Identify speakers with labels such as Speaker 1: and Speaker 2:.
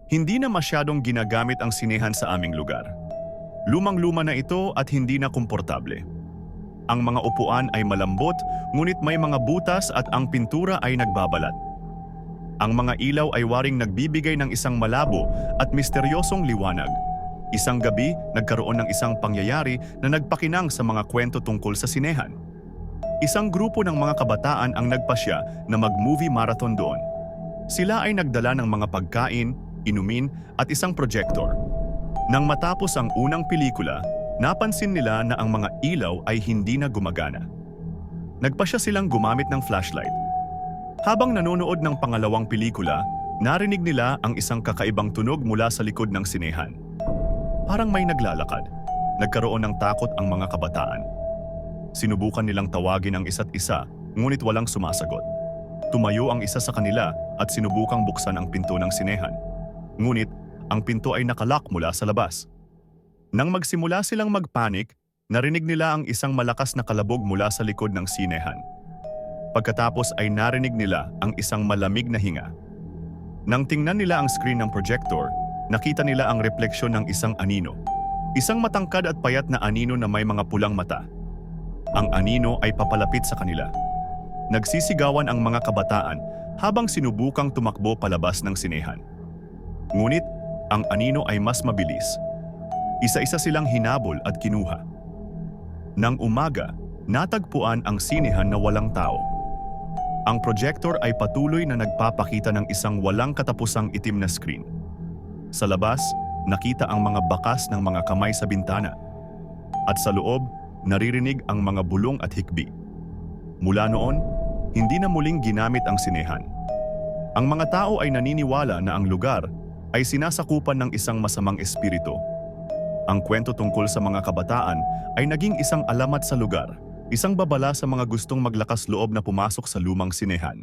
Speaker 1: Hindi na masyadong ginagamit ang sinehan sa aming lugar. Lumang-luma na ito at hindi na komportable. Ang mga upuan ay malambot, ngunit may mga butas at ang pintura ay nagbabalat. Ang mga ilaw ay waring nagbibigay ng isang malabo at misteryosong liwanag. Isang gabi, nagkaroon ng isang pangyayari na nagpakinang sa mga kwento tungkol sa sinehan. Isang grupo ng mga kabataan ang nagpasya na mag-movie marathon doon. Sila ay nagdala ng mga pagkain, inumin at isang projector. Nang matapos ang unang pelikula, napansin nila na ang mga ilaw ay hindi na gumagana. Nagpasya silang gumamit ng flashlight. Habang nanonood ng pangalawang pelikula, narinig nila ang isang kakaibang tunog mula sa likod ng sinehan. Parang may naglalakad. Nagkaroon ng takot ang mga kabataan. Sinubukan nilang tawagin ang isa't isa, ngunit walang sumasagot. Tumayo ang isa sa kanila at sinubukang buksan ang pinto ng sinehan. Ngunit, ang pinto ay nakalock mula sa labas. Nang magsimula silang magpanik, narinig nila ang isang malakas na kalabog mula sa likod ng sinehan. Pagkatapos ay narinig nila ang isang malamig na hinga. Nang tingnan nila ang screen ng projector, nakita nila ang refleksyon ng isang anino. Isang matangkad at payat na anino na may mga pulang mata. Ang anino ay papalapit sa kanila. Nagsisigawan ang mga kabataan habang sinubukang tumakbo palabas ng sinehan. Ngunit, ang anino ay mas mabilis. Isa-isa silang hinabol at kinuha. Nang umaga, natagpuan ang sinehan na walang tao. Ang projector ay patuloy na nagpapakita ng isang walang katapusang itim na screen. Sa labas, nakita ang mga bakas ng mga kamay sa bintana. At sa loob, naririnig ang mga bulong at hikbi. Mula noon, hindi na muling ginamit ang sinehan. Ang mga tao ay naniniwala na ang lugar ay sinasakupan ng isang masamang espiritu. Ang kwento tungkol sa mga kabataan ay naging isang alamat sa lugar, isang babala sa mga gustong maglakas loob na pumasok sa lumang sinehan.